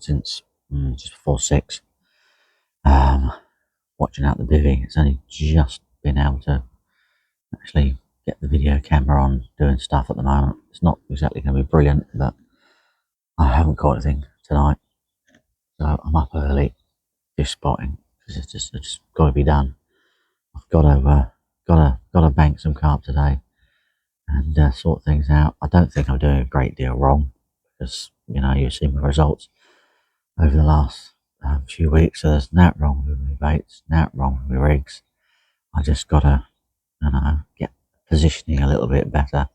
out since just before 6. Watching out the bivvy. It's only just been able to actually get the video camera on, doing stuff at the moment. It's not exactly going to be brilliant, but I haven't caught anything tonight, so I'm up early fish spotting because it's just got to be done. I've got to bank some carp today and sort things out. I don't think I'm doing a great deal wrong because you've seen my results over the last few weeks. So there's nothing wrong with my baits, nothing wrong with my rigs. I just gotta get positioning a little bit better.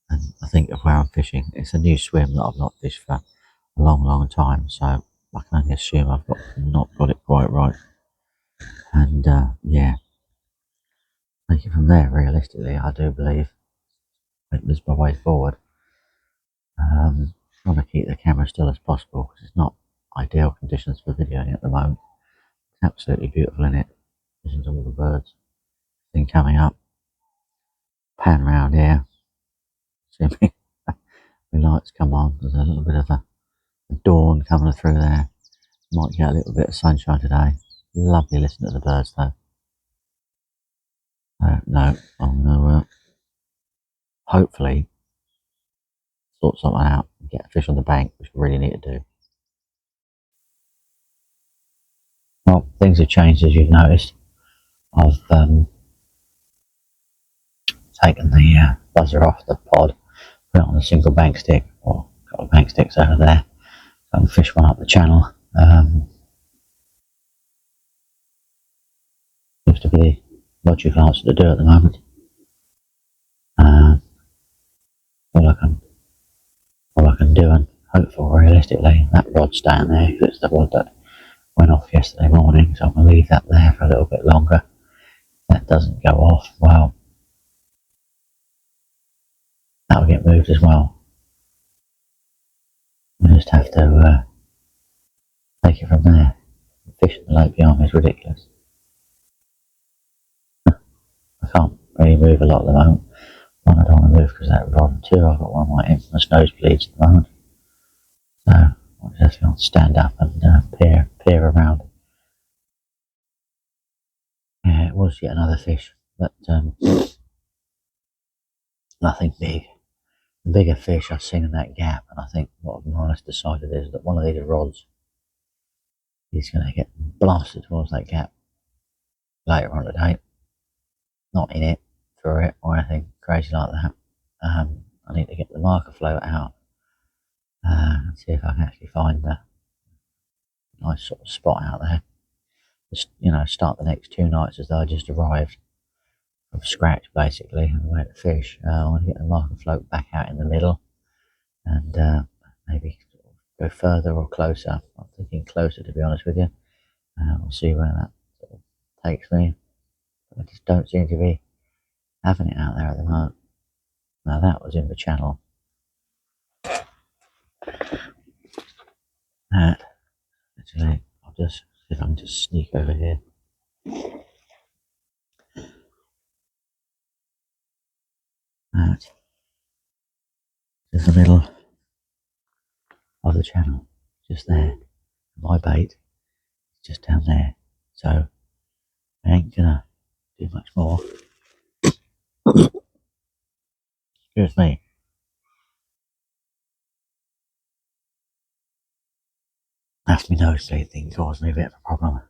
And I think of where I'm fishing, it's a new swim that I've not fished for a long time, so I can only assume I've not got it quite right. And yeah, take it from there. Realistically, I do believe it was my way forward. Trying to keep the camera still as possible because it's not ideal conditions for videoing at the moment. It's absolutely beautiful in it. Listen to all the birds. Thing coming up. Pan round here. See me. The lights come on. There's a little bit of a dawn coming through there. Might get a little bit of sunshine today. Lovely listening to the birds though. No, I'm going to hopefully sort something out and get a fish on the bank, which we really need to do. Well, things have changed as you've noticed. I've taken the buzzer off the pod, put it on a single bank stick, or a couple of bank sticks over there, so I can fish one up the channel. Seems to be the logical answer to do at the moment. All I can do and hope for realistically, that rod's down there because it's the rod that went off yesterday morning, so I'm going to leave that there for a little bit longer. If that doesn't go off, well, that'll get moved as well. We just have to take it from there. Fishing the lake behind me is ridiculous. I can't really move a lot at the moment. One, I don't want to move because of that rod, and two, I've got one of my infamous nosebleeds at the moment. So I just have to stand up and peer around. Yeah, it was yet another fish, but nothing big. The bigger fish I've seen in that gap, and I think what I've more or less decided is that one of these rods is going to get blasted towards that gap later on today. Not in it, through it, or anything crazy like that. I need to get the marker float out and see if I can actually find a nice sort of spot out there. Just, start the next 2 nights as though I just arrived from scratch, basically, and went to fish. I want to get the marker float back out in the middle and maybe go further or closer. I'm thinking closer, to be honest with you. We'll see where that sort of takes me. I just don't seem to be having it out there at the moment. Now that was in the channel. That, actually, I'll just see if I can just sneak over here. That is the middle of the channel, just there. My bait is just down there, so I ain't gonna do much more. Excuse me. That's my nosebleed thing caused me a bit of a problem.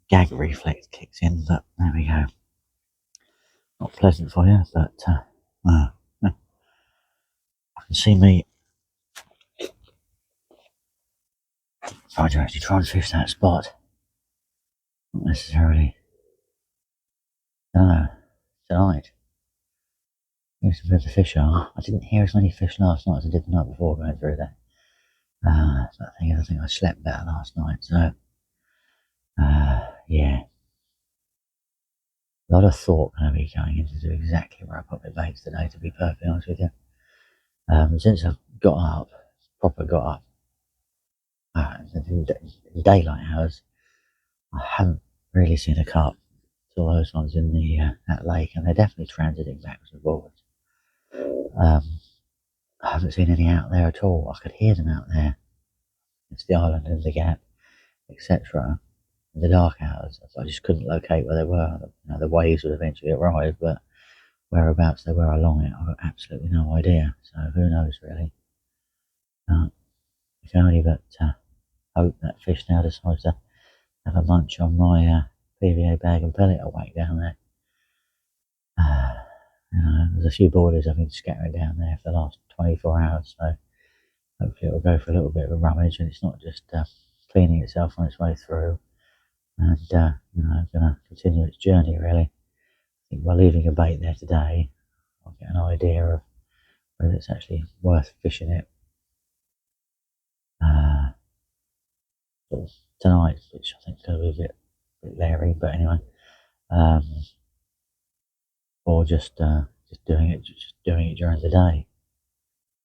Gag reflex kicks in, but there we go. Not pleasant for you, but I can see me trying to actually try and fish that spot. Not necessarily. No, tonight. Here's where the fish are. I didn't hear as many fish last night as I did the night before going through there. I think I slept better last night, so yeah. A lot of thought going to be going into exactly where I put my baits today, to be perfectly honest with you. Since I've proper got up, in daylight hours, I haven't really seen a carp till those ones in that lake, and they're definitely transiting backwards and forwards. I haven't seen any out there at all. I could hear them out there. It's the island and the gap, etc. In the dark hours, I just couldn't locate where they were. The waves would eventually arrive, but whereabouts they were along it, I've got absolutely no idea. So who knows, really? We can only but hope that fish now decides to have a munch on my PVA bag and pellet I whacked down there. There's a few boarders I've been scattering down there for the last 24 hours, so hopefully it'll go for a little bit of a rummage and it's not just cleaning itself on its way through and going to continue its journey, really. I think by leaving a bait there today, I'll get an idea of whether it's actually worth fishing it tonight, which I think is going to be a bit leery, but anyway, or just doing it during the day.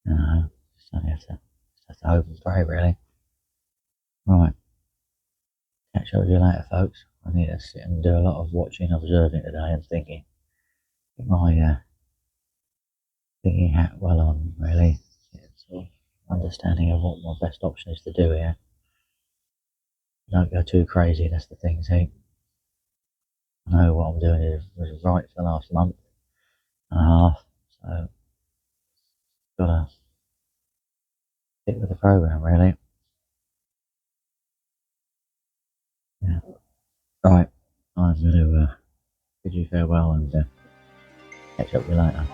Just only have to hope and pray, really. Right, catch up with you later, folks. I need to sit and do a lot of watching, observing today, and thinking. Get my thinking hat well on, really. Sort of understanding of what my best option is to do here. Don't go too crazy, that's the thing, see. I know what I'm doing was right for the last month and a half, so gotta stick with the program, really. Yeah. Right, I'm going to bid you farewell and catch up with you later.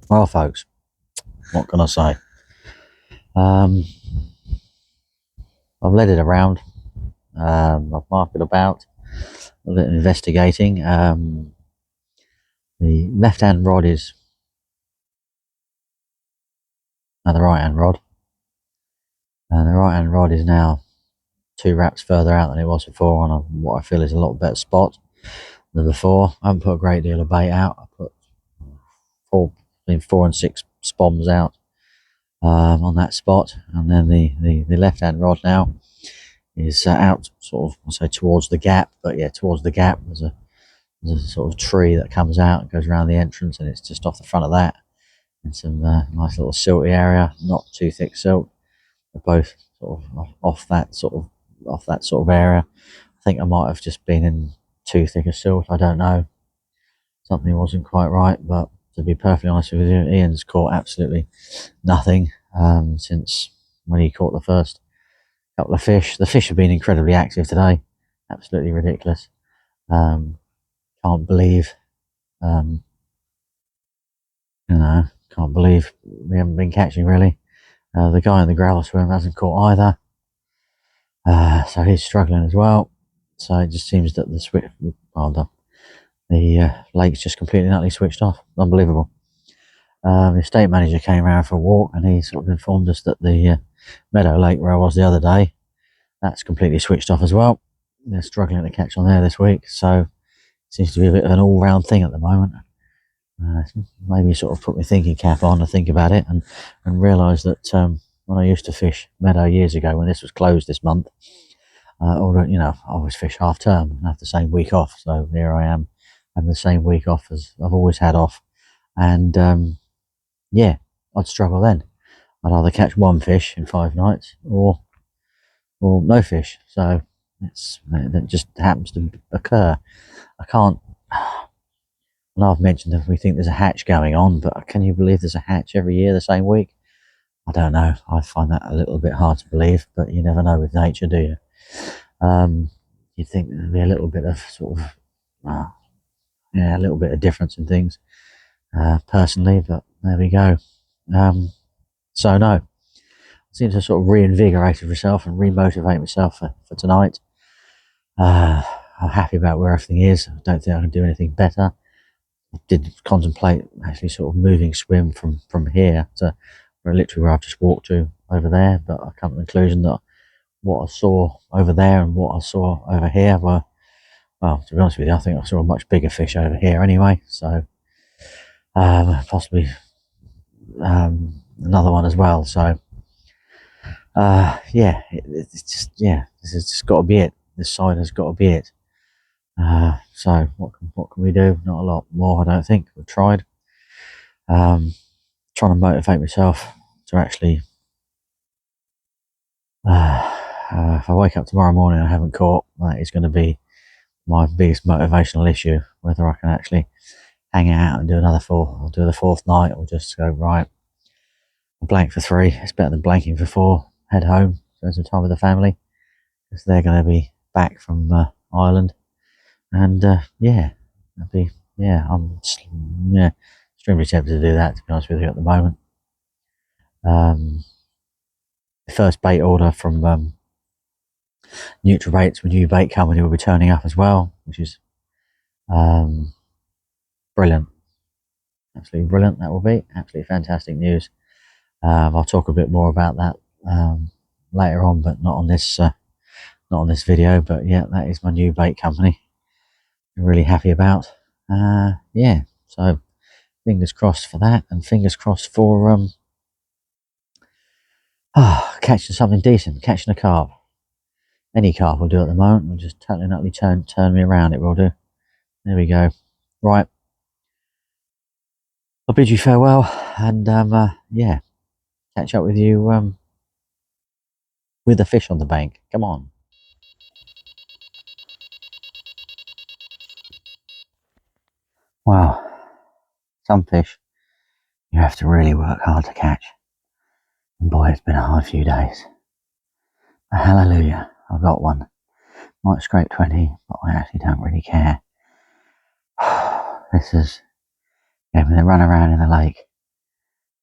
Well, folks, what can I say? I've led it around. I've marked it about. A bit of investigating. The left-hand rod is the right-hand rod. And the right-hand rod is now 2 wraps further out than it was before on what I feel is a lot better spot than before. I haven't put a great deal of bait out. I put between 4 and 6 spoms out on that spot, and then the left-hand rod now is out sort of, I'll say, towards the gap, but yeah, towards the gap. There's a sort of tree that comes out and goes around the entrance, and it's just off the front of that in some nice little silty area, not too thick silt. They're both sort of off that sort of area. I think I might have just been in too thick a silt, I don't know. Something wasn't quite right, but to be perfectly honest with you, Ian's caught absolutely nothing since when he caught the first couple of fish. The fish have been incredibly active today, absolutely ridiculous. Can't believe, can't believe we haven't been catching, really. The guy in the gravel swim hasn't caught either, so he's struggling as well. So it just seems that the lake's just completely and utterly switched off. Unbelievable. The estate manager came around for a walk and he sort of informed us that the meadow lake where I was the other day, that's completely switched off as well. They're struggling to catch on there this week, so it seems to be a bit of an all-round thing at the moment. Maybe sort of put my thinking cap on to think about it and realise that when I used to fish meadow years ago, when this was closed this month, I always fish half term and have the same week off. So here I am having the same week off as I've always had off, and yeah, I'd struggle then. I'd either catch 1 fish in 5 nights or no fish. So that just happens to occur. I can't. I know I've mentioned that we think there's a hatch going on, but can you believe there's a hatch every year the same week? I don't know. I find that a little bit hard to believe, but you never know with nature, do you? You'd think there'd be a little bit of sort of, a little bit of difference in things, personally, but there we go. So no, I seem to sort of reinvigorate myself and remotivate myself for tonight. I'm happy about where everything is. I don't think I can do anything better. I did contemplate actually sort of moving swim from here to where I've just walked to over there, but I come to the conclusion that what I saw over there and what I saw over here were, well, to be honest with you, I think I saw a much bigger fish over here anyway, so possibly another one as well. So it's just, This has just got to be it. This side has got to be it. So what can we do? Not a lot more, I don't think. We've tried. Trying to motivate myself to actually. If I wake up tomorrow morning and I haven't caught, that is going to be my biggest motivational issue. Whether I can actually hang out and do another four, or do the fourth night, or just go right. I'll blank for 3. It's better than blanking for 4. Head home, spend some time with the family, because they're going to be back from Ireland, and yeah, that'd be I'm extremely tempted to do that. To be honest with you, at the moment, the first bait order from NutriBaits, with new bait company, will be turning up as well, which is brilliant. Absolutely brilliant. That will be absolutely fantastic news. I'll talk a bit more about that later on, but not on this video. But yeah, that is my new bait company. I'm really happy about. Yeah, so fingers crossed for that, and fingers crossed for catching something decent, catching a carp. Any carp will do at the moment. Will just totally and utterly turn me around. It will do. There we go. Right. I'll bid you farewell, and yeah, catch up with you with the fish on the bank. Come on. Wow, some fish you have to really work hard to catch. And boy, it's been a hard few days. But hallelujah, I got one. Might scrape 20, but I actually don't really care. This is gave me the run around in the lake.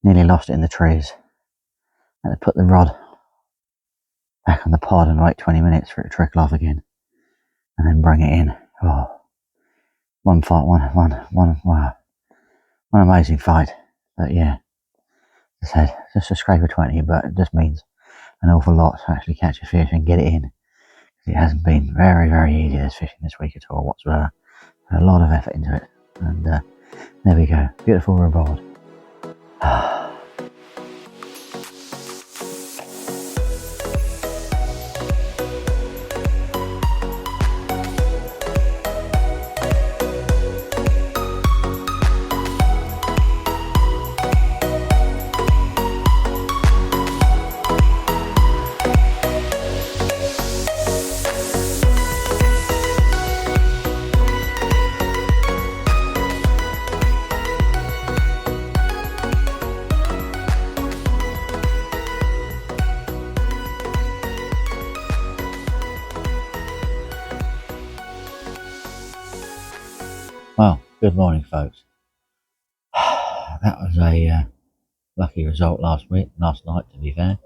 Nearly lost it in the trees. Had to put the rod back on the pod and wait 20 minutes for it to trickle off again, and then bring it in. Oh, one amazing fight. But yeah, as I said, just a scrape of 20, but it just means an awful lot to actually catch a fish and get it in. It hasn't been very, very easy this fishing this week at all whatsoever. Put a lot of effort into it, and there we go. Beautiful reward. Well, good morning, folks. That was a lucky result last night, to be fair.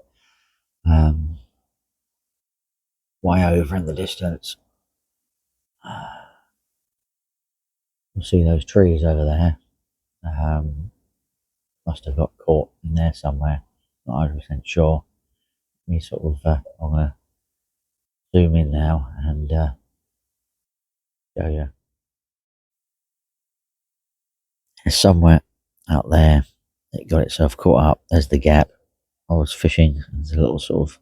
Way over in the distance. You'll see those trees over there. Must have got caught in there somewhere. Not 100% sure. We sort of, I'm going to zoom in now and show you. There's somewhere out there it got itself caught up. There's the gap. I was fishing. There's a little sort of,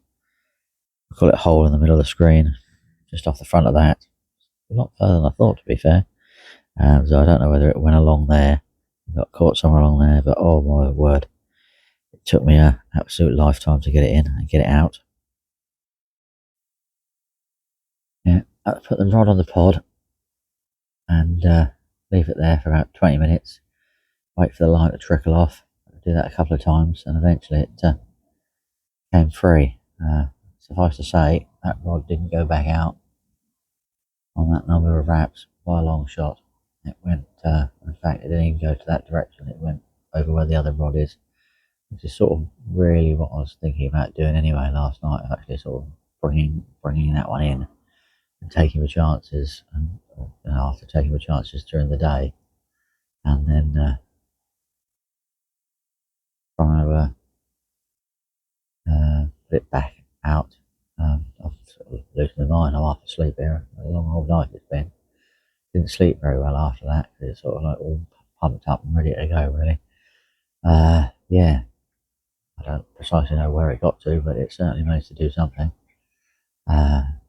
I call it hole in the middle of the screen, just off the front of that. A lot further than I thought, to be fair. So I don't know whether it went along there, got caught somewhere along there, but oh my word, it took me an absolute lifetime to get it in and get it out. Yeah, I put the rod on the pod and leave it there for about 20 minutes. Wait for the line to trickle off. Do that a couple of times, and eventually it came free. Suffice to say, that rod didn't go back out on that number of wraps by a long shot. It went, in fact, it didn't even go to that direction. It went over where the other rod is, which is sort of really what I was thinking about doing anyway last night. Actually, sort of bringing that one in and taking my chances, and after taking my chances during the day, and then trying to put it back out. I've sort of lost my mind. I'm half asleep here. A long old night it's been. Didn't sleep very well after that, because it's sort of like all pumped up and ready to go, really. Yeah, I don't precisely know where it got to, but it certainly managed to do something.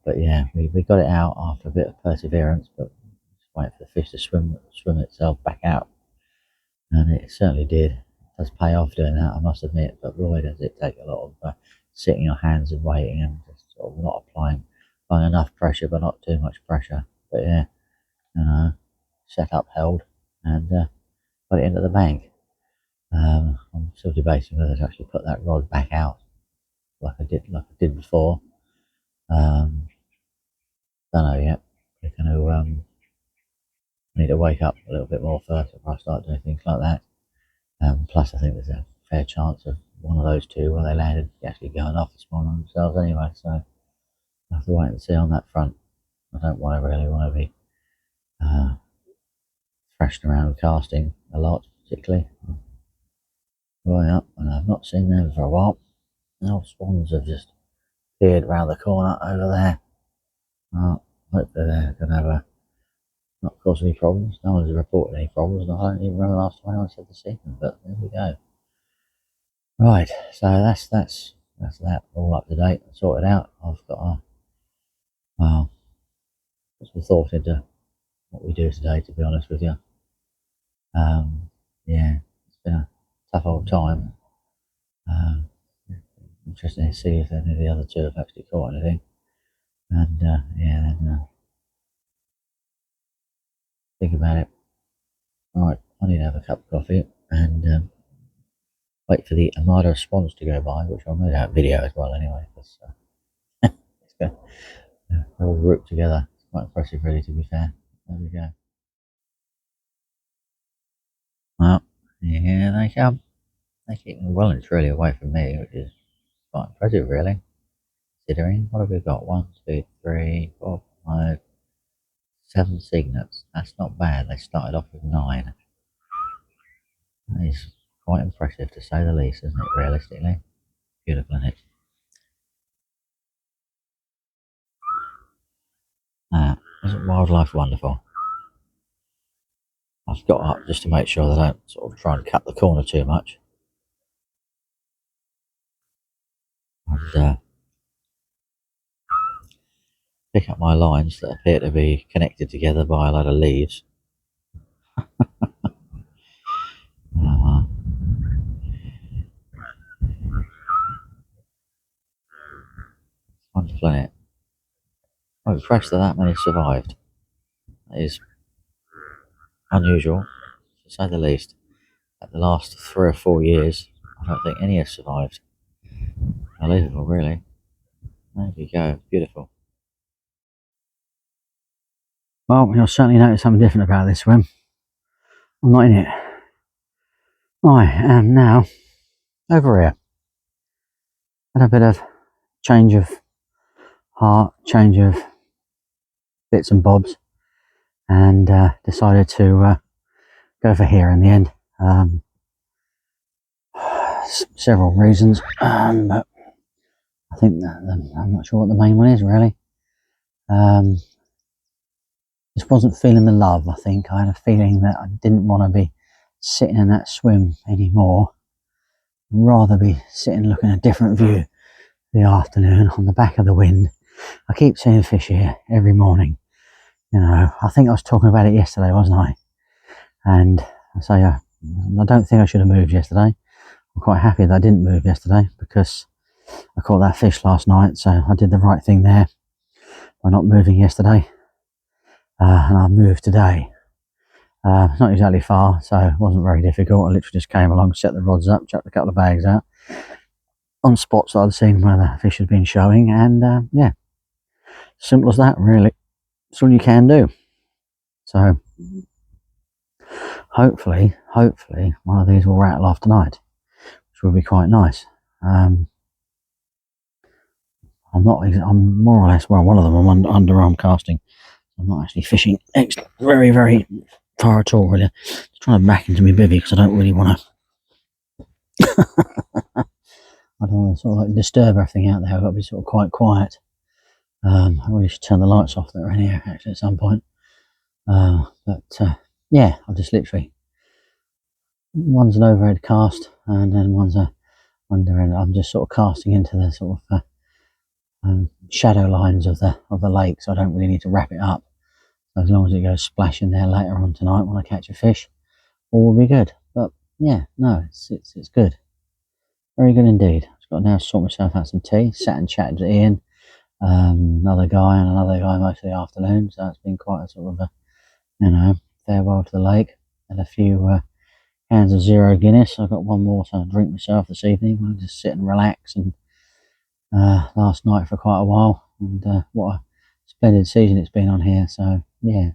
But yeah, we got it out after a bit of perseverance, but just waiting for the fish to swim itself back out, and it certainly did. It does pay off doing that, I must admit. But boy, does it take a lot of sitting on hands and waiting, and just sort of not applying enough pressure, but not too much pressure. But yeah, set up, held, and got it into the bank. I'm still debating whether to actually put that rod back out like I did before. Don't know yet. We're going to need to wake up a little bit more first before I start doing things like that. Plus, I think there's a fair chance of one of those two where they landed actually going off this morning themselves anyway. So I have to wait and see on that front. I don't really want to be thrashing around casting a lot, particularly. Right up, and I've not seen them for a while. Now swans have just appeared around the corner over there. Hopefully they're going to not cause any problems. No one's reported any problems, and I don't even remember last time I said to see them, but there we go. Right, so that's that all up to date and sorted out. I've got put some thought into what we do today, to be honest with you. Yeah, it's been a tough old time. Interesting to see if any of the other two have actually caught anything. And yeah, then think about it. Right, I need to have a cup of coffee and wait for the armada of swans to go by, which I'll no doubt video as well anyway. Because it's good. They're all grouped together. It's quite impressive, really, to be fair. There we go. Well, here they come. They're keeping well and truly away from me, which is quite impressive, really. Considering, what have we got? 1, 2, 3, 4, 5, 7 cygnets. That's not bad. They started off with 9. That is quite impressive, to say the least, isn't it, realistically? Beautiful, isn't it? Isn't wildlife wonderful? I've got up just to make sure they don't sort of try and cut the corner too much. And pick up my lines that appear to be connected together by a load of leaves. Wonderful, isn't it? I'm impressed that many survived. That is unusual, to say the least. At the last 3 or 4 years, I don't think any have survived. Unbelievable, really. There we go, beautiful. Well, you'll certainly notice something different about this swim. I'm not in it. I am now over here. Had a bit of change of heart, change of bits and bobs, and decided to go for here in the end. Several reasons, but I think that I'm not sure what the main one is, really. Just wasn't feeling the love. I think I had a feeling that I didn't want to be sitting in that swim anymore. I'd rather be sitting looking at a different view the afternoon on the back of the wind. I keep seeing fish here every morning. You know, I think I was talking about it yesterday, wasn't I? And I say I don't think I should have moved yesterday. I'm quite happy that I didn't move yesterday, because I caught that fish last night, so I did the right thing there by not moving yesterday. And I've moved today. Not exactly far, so it wasn't very difficult. I literally just came along, set the rods up, chucked a couple of bags out on spots that I'd seen where the fish had been showing, and yeah, simple as that, really. It's all you can do. So hopefully one of these will rattle off tonight, which will be quite nice. I'm more or less, well, one of them I'm underarm casting. I'm not actually fishing very, very far at all, really. Just trying to back into my bivvy, because I don't really want to I don't want to sort of like disturb everything out there. I've got to be sort of quite quiet. I really should turn the lights off that are in here actually at some point. But yeah, I've just literally, one's an overhead cast and then one's a under, and I'm just sort of casting into the sort of shadow lines of the lake, so I don't really need to wrap it up. So as long as it goes splashing there later on tonight when I catch a fish, all will be good. But yeah, no, it's good, very good indeed. I've got to now sort myself out some tea. Sat and chatted to Ian, another guy and another guy most of the afternoon. So it's been quite a sort of a farewell to the lake. Had a few cans of Zero Guinness. I've got one more to drink myself this evening. I'll just sit and relax. And last night for quite a while, and what a splendid season it's been on here. So yeah,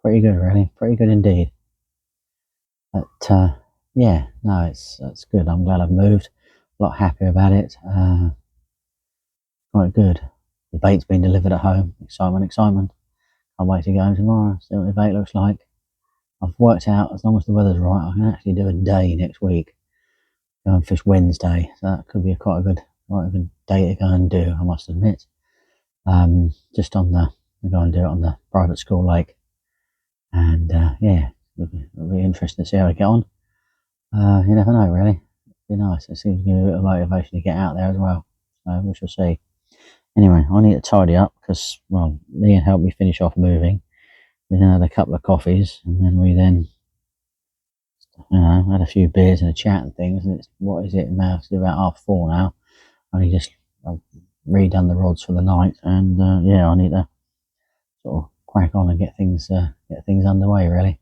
pretty good, really, pretty good indeed. But yeah, no, it's good. I'm glad I've moved. A lot happier about it. Quite good. The bait's been delivered at home. Excitement, excitement. Can't wait to go tomorrow. See what the bait looks like. I've worked out, as long as the weather's right, I can actually do a day next week. Go and fish Wednesday, so that could be quite a good day to go and do, I must admit. Just on the, go and do it on the private school lake. And yeah, it'll be interesting to see how I get on. You never know, really. It'd be nice. It seems to give me a bit of motivation to get out there as well. So we shall see. Anyway, I need to tidy up because, well, Ian helped me finish off moving. We then had a couple of coffees, and then we had a few beers and a chat and things. And it's, what is it now? It's about 4:30 now. I've redone the rods for the night, and yeah, I need to sort of crack on and get things underway, really.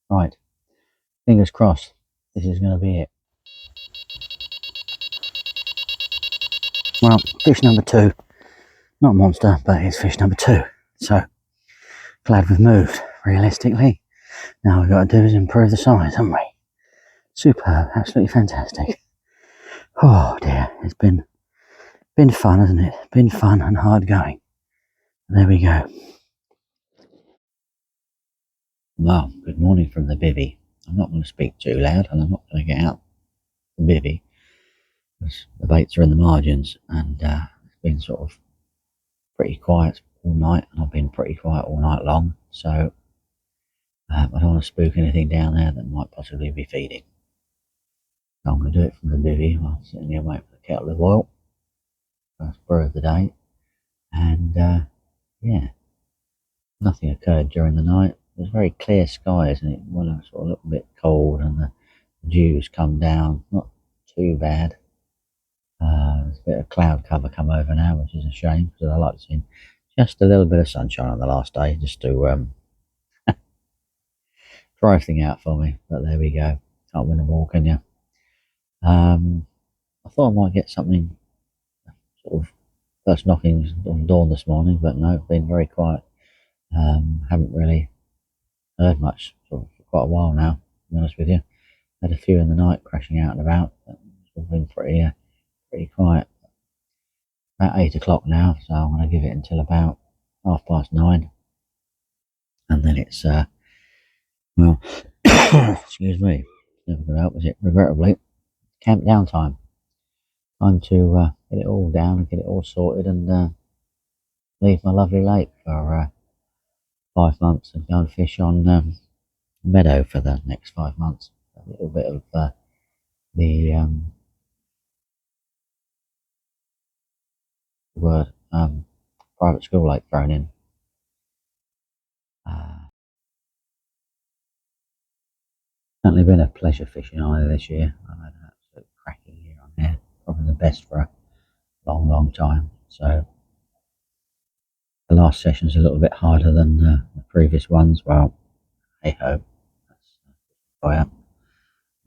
Right, fingers crossed. This is going to be it. Well, fish number 2, not monster, but it's fish number 2. So glad we've moved. Realistically, now we've got to do is improve the size, haven't we? Superb, absolutely fantastic. Oh dear, it's been fun, hasn't it? Been fun and hard going. There we go. Well, good morning from the bivvy. I'm not going to speak too loud, and I'm not going to get out the bivvy because the baits are in the margins, and it's been sort of pretty quiet all night, and I've been pretty quiet all night long. So I don't want to spook anything down there that might possibly be feeding. So I'm going to do it from the bivvy while sitting here waiting for the kettle to boil. First brew of the day, and yeah, nothing occurred during the night. It was very clear skies, and it was sort of a little bit cold, and the dew's come down. Not too bad. There's a bit of cloud cover come over now, which is a shame because I like to see just a little bit of sunshine on the last day, just to dry everything out for me. But there we go. Can't win them all, can you? I thought I might get something sort of first knockings on dawn this morning, but no, it's been very quiet. Haven't really heard much for quite a while now, to be honest with you. Had a few in the night crashing out and about, but it's been pretty quiet. About 8 o'clock now, so I'm going to give it until about 9:30, and then it's well, excuse me, never going to help, is it? Regrettably, camp down time. Time to get it all down and get it all sorted, and leave my lovely lake for 5 months and go and fish on meadow for the next 5 months. A little bit of the word private school lake thrown in. Certainly been a pleasure fishing either this year. I've had an absolute cracking year on here, probably the best for a long time. So the last session's a little bit harder than the previous ones. Well, hey ho, that's fire.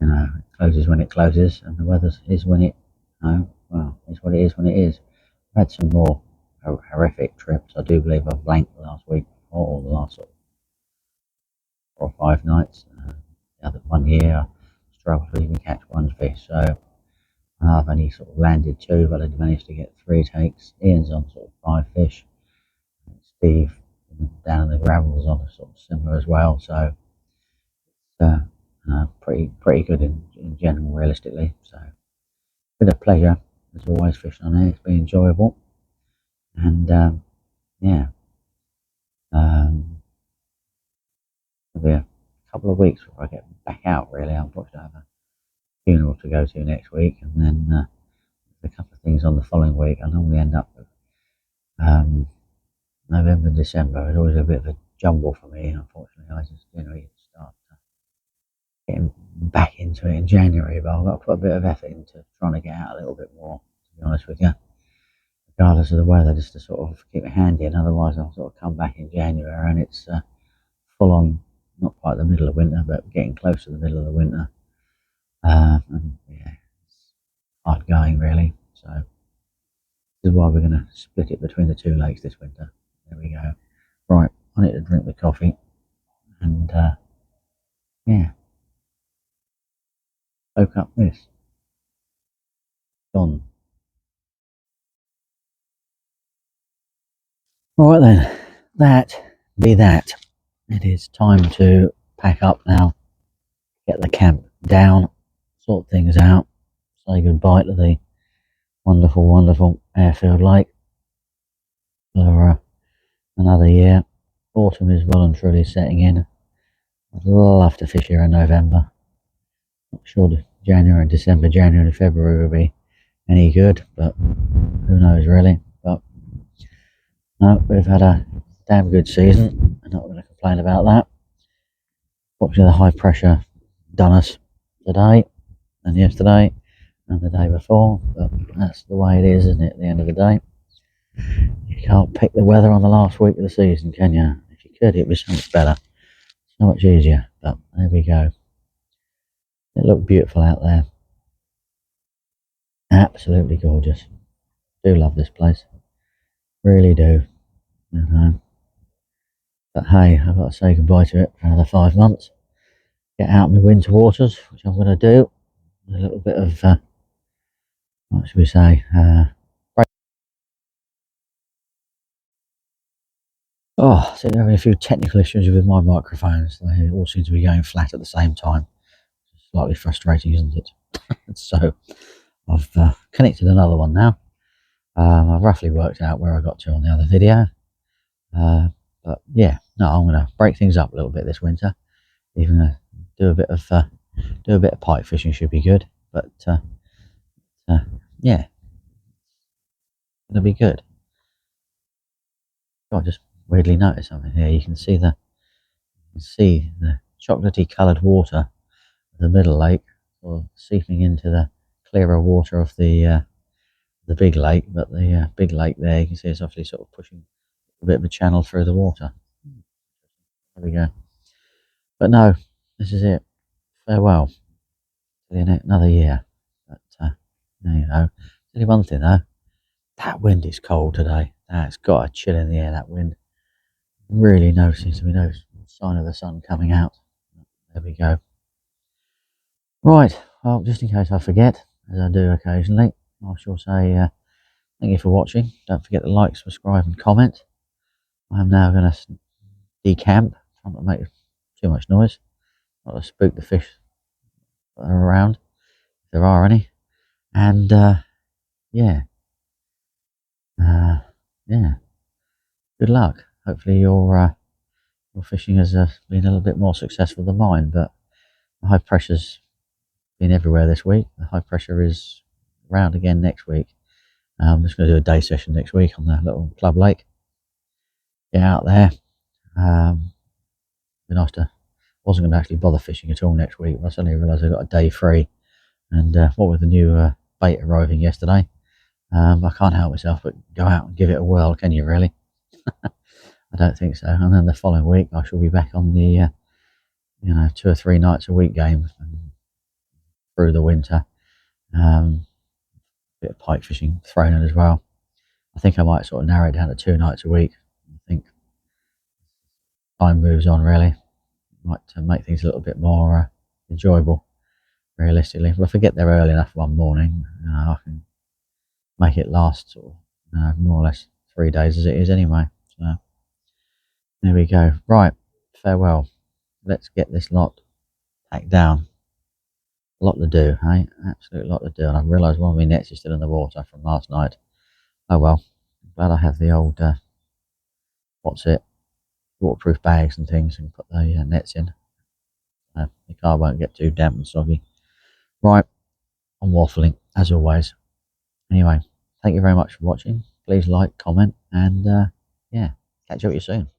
It closes when it closes, and the weather is when it, well, it's what it is when it is. I've had some more horrific trips. I do believe I blanked last week, or the last sort of 4 or 5 nights. The other one year, I struggled to even catch one fish. So I've only sort of landed 2, but I managed to get 3 takes. Ian's on sort of 5 fish. Steve down in the gravels on a sort of similar as well. So pretty good in general, realistically. So bit of pleasure as always fishing on here. It's been enjoyable, and yeah, it'll be a couple of weeks before I get back out. Really, unfortunately, I have a funeral to go to next week, and then a couple of things on the following week. I normally end up with November and December is always a bit of a jumble for me. Unfortunately, I just generally start getting back into it in January, but I've got to put a bit of effort into trying to get out a little bit more, to be honest with you, regardless of the weather, just to sort of keep my hand in. Otherwise, I'll sort of come back in January and it's full on, not quite the middle of winter, but getting close to the middle of the winter. And yeah, it's hard going really. So this is why we're going to split it between the two lakes this winter. There we go. Right, I need to drink the coffee and yeah, soak up this. Gone. All right then, that be that. It is time to pack up now, get the camp down, sort things out, say goodbye to the wonderful, wonderful airfield lake for another year. Autumn is well and truly setting in. I'd love to fish here in November. Not sure if January, December, January, and February will be any good, but who knows really. But no, we've had a damn good season. I'm not going to complain about that. Fortunately, the high pressure done us today and yesterday and the day before, but that's the way it is, isn't it? At the end of the day, you can't pick the weather on the last week of the season, can you? If you could, it'd be so much better, so much easier. But there we go. It looked beautiful out there. Absolutely gorgeous. Do love this place. Really do. You know. But hey, I've got to say goodbye to it for another 5 months. Get out in my winter waters, which I'm going to do. A little bit of, what should we say? So there having a few technical issues with my microphones. They all seem to be going flat at the same time. Slightly frustrating, isn't it? So I've connected another one now. I've roughly worked out where I got to on the other video. But yeah, no, I'm going to break things up a little bit this winter. Even do a bit of pike fishing should be good. But yeah, it'll be good. I just weirdly noticed something here. You can see the chocolatey coloured water of the middle lake, or seeping into the clearer water of the big lake. But the big lake there, you can see it's obviously sort of pushing a bit of a channel through the water. There we go. But no, this is it. Farewell. See you another year. But there you go. Tell you one thing though, that wind is cold today. That's got a chill in the air, that wind. Really seems to be no sign of the sun coming out. There we go. Right, well, just in case I forget, as I do occasionally, I shall say thank you for watching. Don't forget to like, subscribe and comment. I'm now going to decamp, trying not to make too much noise, not to spook the fish that are around, if there are any. And yeah, yeah, good luck. Hopefully your fishing has been a little bit more successful than mine, but the high pressure's been everywhere this week. The high pressure is around again next week. I'm just going to do a day session next week on the little club lake. Get out there. Be nice to. Wasn't going to actually bother fishing at all next week, but I suddenly realised I got a day free. And what with the new bait arriving yesterday, I can't help myself but go out and give it a whirl. Can you really? I don't think so. And then the following week, I shall be back on the 2 or 3 nights a week game through the winter. Bit of pike fishing thrown in as well. I think I might sort of narrow it down to 2 nights a week. I think time moves on really. Might make things a little bit more enjoyable, realistically. If I forget there early enough one morning, I can make it last sort of more or less 3 days as it is anyway. So there we go. Right, farewell. Let's get this lot packed down. A lot to do, hey? Absolute lot to do. And I've realised one of my nets is still in the water from last night. Oh well. Glad I have the old waterproof bags and things, and put the nets in. The car won't get too damp and soggy. Right, I'm waffling as always. Anyway, thank you very much for watching. Please like, comment And yeah, catch up with you soon.